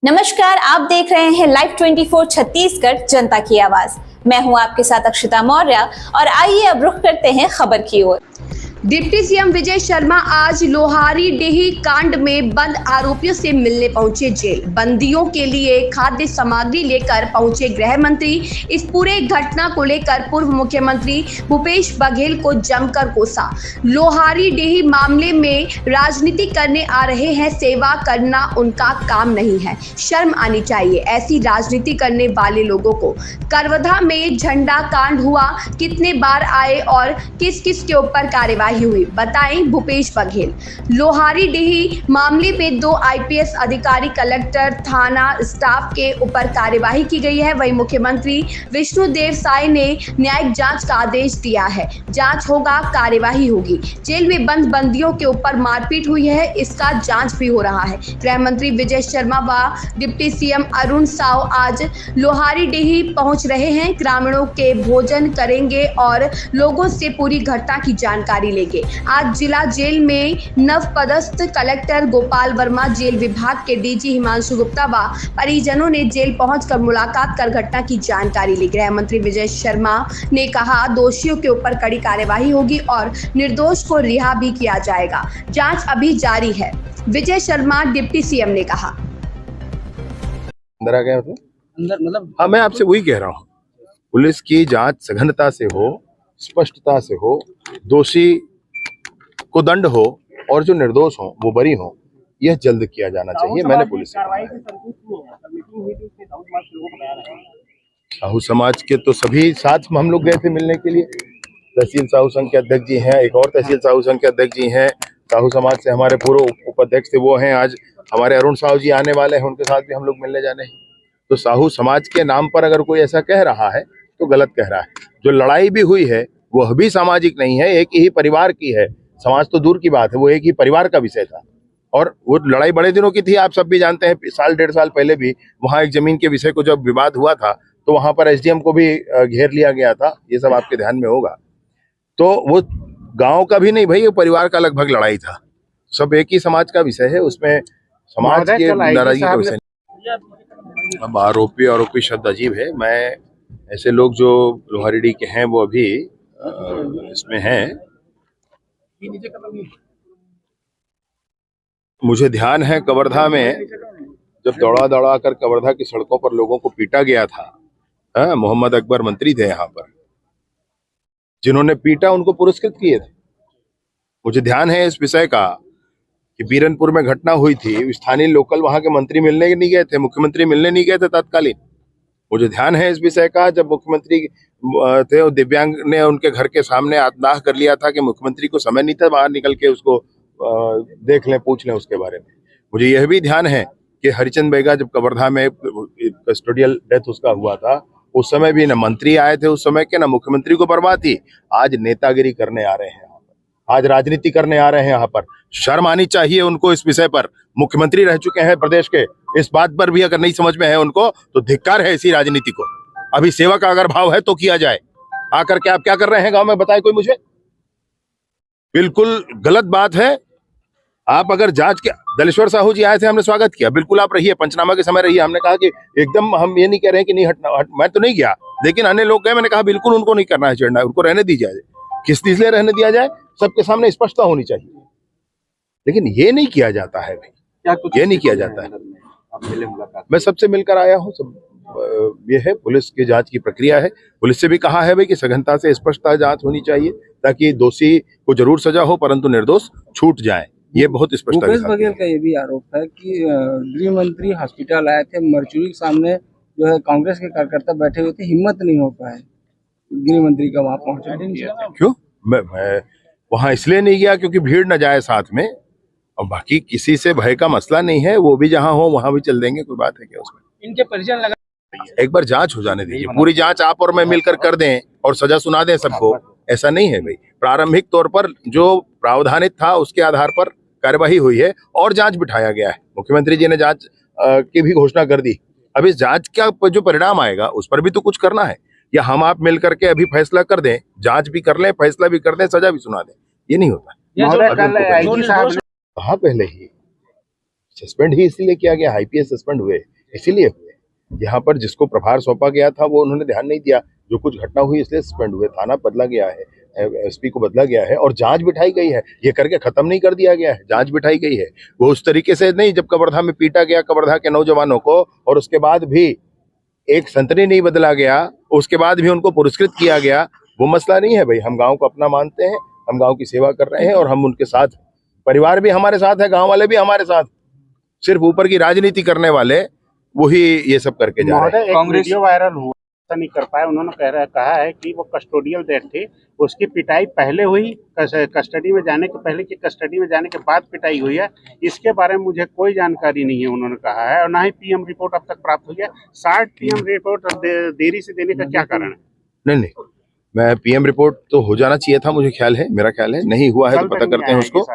नमस्कार, आप देख रहे हैं लाइव 24 छत्तीसगढ़ जनता की आवाज। मैं हूं आपके साथ अक्षिता मौर्य और आइए अब रुख करते हैं खबर की ओर। डिप्टी सीएम विजय शर्मा आज लोहारीडीह कांड में बंद आरोपियों से मिलने पहुंचे जेल। बंदियों के लिए खाद्य सामग्री लेकर पहुंचे गृह मंत्री। इस पूरे घटना को लेकर पूर्व मुख्यमंत्री भूपेश बघेल को जमकर कोसा। लोहारीडीह मामले में राजनीति करने आ रहे हैं, सेवा करना उनका काम नहीं है, शर्म आनी चाहिए ऐसी राजनीति करने वाले लोगों को। करवधा में झंडा कांड हुआ, कितने बार आए और किस किस के ऊपर कार्यवाही हुई, बताएं भूपेश बघेल। लोहारीडीह मामले में 2 आईपीएस अधिकारी, कलेक्टर, थाना स्टाफ के ऊपर कार्यवाही की गई है। वहीं मुख्यमंत्री विष्णुदेव साय ने न्यायिक जांच का आदेश दिया है। जांच होगा, कार्यवाही होगी। जेल में बंद बंदियों के ऊपर मारपीट हुई है, इसका जांच भी हो रहा है। गृह मंत्री विजय शर्मा व डिप्टी सीएम अरुण साव आज लोहारीडीह पहुंच रहे हैं। ग्रामीणों के भोजन करेंगे और लोगों से पूरी घटना की जानकारी लेंगे। आज जिला जेल में नवपदस्थ कलेक्टर गोपाल वर्मा, जेल विभाग के डीजी हिमांशु गुप्ता व परिजनों ने जेल पहुंचकर मुलाकात कर घटना की जानकारी ली। गृह मंत्री विजय शर्मा ने कहा, दोषियों के ऊपर कड़ी कार्यवाही होगी और निर्दोष को रिहा भी किया जाएगा। जांच अभी जारी है, विजय शर्मा डिप्टी सीएम ने कहा। अंदर आ गया मतलब हाँ, मैं आपसे वही कह रहा हूँ, पुलिस की जांच सघनता से हो, स्पष्टता से हो, दोषी को दंड हो और जो निर्दोष हो वो बरी हो, यह जल्द किया जाना चाहिए। मैंने पुलिस से साहू समाज के तो सभी साथ हम लोग गए थे मिलने के लिए। तहसील साहू संघ के अध्यक्ष जी हैं, एक और तहसील साहू संघ के अध्यक्ष जी हैं, साहू समाज से हमारे पूर्व उपाध्यक्ष थे वो हैं, आज हमारे अरुण साहू जी आने वाले हैं, उनके साथ भी हम लोग मिलने जाने हैं। तो साहू समाज के नाम पर अगर कोई ऐसा कह रहा है तो गलत कह रहा है। जो लड़ाई भी हुई है वह भी सामाजिक नहीं है, एक ही परिवार की है। समाज तो दूर की बात है, वो एक ही परिवार का विषय था और वो लड़ाई बड़े दिनों की थी। आप सब भी जानते हैं, साल 1.5 साल पहले भी वहाँ एक जमीन के विषय को जब विवाद हुआ था तो वहां पर एसडीएम को भी घेर लिया गया था। ये सब आपके ध्यान में होगा। तो वो गांव का भी नहीं भाई, ये परिवार का लगभग लड़ाई था। सब एक ही समाज का विषय है, उसमें समाज के नाराजगी का विषय नहीं। अब आरोपी शब्द अजीब है। मैं ऐसे लोग जो लोहारीडीह के हैं वो अभी इसमें हैं। मुझे ध्यान है कवर्धा में जब दौड़ा कर कवर्धा की सड़कों पर लोगों को पीटा गया था, मोहम्मद अकबर मंत्री थे यहाँ पर, जिन्होंने पीटा उनको पुरस्कृत किए थे। मुझे ध्यान है इस विषय का कि बीरनपुर में घटना हुई थी, स्थानीय लोकल वहां के मंत्री मिलने नहीं गए थे, मुख्यमंत्री मिलने नहीं गए थे तत्कालीन। मुझे ध्यान है इस विषय का, जब मुख्यमंत्री थे और दिव्यांग ने उनके घर के सामने आत्मदाह कर लिया था कि मुख्यमंत्री को समय नहीं था बाहर निकल के उसको देख लें, पूछ लें उसके बारे में। मुझे यह भी ध्यान है कि हरिचंद बेगा जब कवर्धा में कस्टोडियल डेथ उसका हुआ था, उस समय भी न मंत्री आए थे उस समय के, न मुख्यमंत्री को परवाह थी। आज नेतागिरी करने आ रहे हैं यहाँ पर, आज राजनीति करने आ रहे हैं यहाँ पर। शर्म आनी चाहिए उनको इस विषय पर। मुख्यमंत्री रह चुके हैं प्रदेश के, इस बात पर भी अगर नहीं समझ में है उनको तो धिक्कार है इसी राजनीति को। अभी सेवा का अगर भाव है तो किया जाए। आकर के आप क्या कर रहे हैं गांव में, बताए कोई मुझे? बिल्कुल गलत बात है। आप अगर जांच के, दलेश्वर साहू जी आए थे, हमने स्वागत किया, बिल्कुल आप रहिए, पंचनामा के समय रहिए। हमने कहा कि एकदम हम ये नहीं कह रहे हैं कि नहीं हटना, मैं तो नहीं गया, लेकिन अन्य लोग गए, मैंने कहा बिल्कुल उनको नहीं करना है चढ़ना, उनको रहने दी जाए। किस इसलिए रहने दिया जाए, सबके सामने स्पष्टता होनी चाहिए, लेकिन ये नहीं किया जाता है भाई, ये नहीं किया जाता है। मैं सबसे मिलकर आया हूँ, सब ये है, पुलिस की जांच की प्रक्रिया है। पुलिस से भी कहा है भाई कि सघनता से स्पष्टता जांच होनी चाहिए ताकि दोषी को जरूर सजा हो परंतु निर्दोष छूट जाए। ये बहुत स्पष्ट है। भूपेश बघेल का ये भी आरोप है कि गृह मंत्री हॉस्पिटल आए थे, मर्चुरी के सामने जो है कांग्रेस के कार्यकर्ता बैठे हुए थे, हिम्मत नहीं हो पाए गृह मंत्री का वहां पहुंचने। क्यों? मैं वहां इसलिए नहीं गया क्योंकि भीड़ न जाए साथ में, और बाकी किसी से भय का मसला नहीं है। वो भी जहां हो वहां भी चल देंगे, कोई बात है क्या उसमें? इनके परिजन लगा, एक बार जांच हो जाने दीजिए, पूरी जांच आप और मैं मिलकर कर दें और सजा सुना दें सबको। ऐसा नहीं है भाई, प्रारंभिक तौर पर जो प्रावधानित था उसके आधार पर कार्यवाही हुई है और जांच बिठाया गया है। मुख्यमंत्री जी ने जांच की भी घोषणा कर दी। अब इस जांच का जो परिणाम आएगा उस पर भी तो कुछ करना है, या हम आप मिल करके अभी फैसला कर दें, जांच भी कर लें, फैसला भी कर दें, सजा भी सुना दें, ये नहीं होता। कहा पहले ही सस्पेंड ही इसीलिए किया गया, आईपीएस सस्पेंड हुए इसीलिए हुए। यहाँ पर जिसको प्रभार सौंपा गया था वो उन्होंने ध्यान नहीं दिया, जो कुछ घटना हुई इसलिए सस्पेंड हुए। थाना बदला गया है, एसपी को बदला गया है और जांच बिठाई गई है। ये करके खत्म नहीं कर दिया गया है, जांच बिठाई गई है। वो उस तरीके से नहीं, जब कवर्धा में पीटा गया कवर्धा के नौजवानों को और उसके बाद भी एक संतरी नहीं बदला गया, उसके बाद भी उनको पुरस्कृत किया गया, वो मसला नहीं है भाई। हम गांव को अपना मानते हैं, हम गांव की सेवा कर रहे हैं और हम उनके साथ, परिवार भी हमारे साथ है, गांव वाले भी हमारे साथ। सिर्फ ऊपर की राजनीति करने वाले वही ये सब करके जा रहे हैं। कांग्रेस वीडियो वायरल हुआ, ऐसा नहीं कर पाए। उन्होंने कहा है कि वो कस्टोडियल डेथ थी, उसकी पिटाई पहले हुई, कस्टडी में जाने के पहले की कस्टडी में जाने के बाद पिटाई हुई है। इसके बारे में मुझे कोई जानकारी नहीं है, उन्होंने कहा है। और ना ही पीएम रिपोर्ट अब तक प्राप्त हुई है। 60 पीएम रिपोर्ट देरी से देने का क्या कारण है? नहीं, मैं पीएम रिपोर्ट तो हो जाना चाहिए था, मुझे ख्याल है, मेरा ख्याल है। नहीं हुआ है तो पता करते हैं उसको।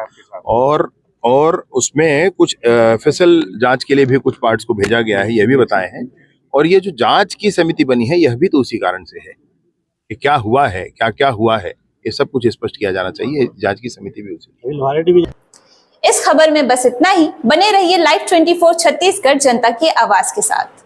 और उसमें कुछ ऑफिशियल जांच के लिए भी कुछ पार्ट्स को भेजा गया है, यह भी बताए हैं। और ये जो जांच की समिति बनी है, यह भी तो उसी कारण से है कि क्या हुआ है, क्या क्या हुआ है, ये सब कुछ स्पष्ट किया जाना चाहिए। जांच की समिति भी उसी। इस खबर में बस इतना ही। बने रहिए लाइव 24 छत्तीसगढ़ जनता की आवाज के साथ।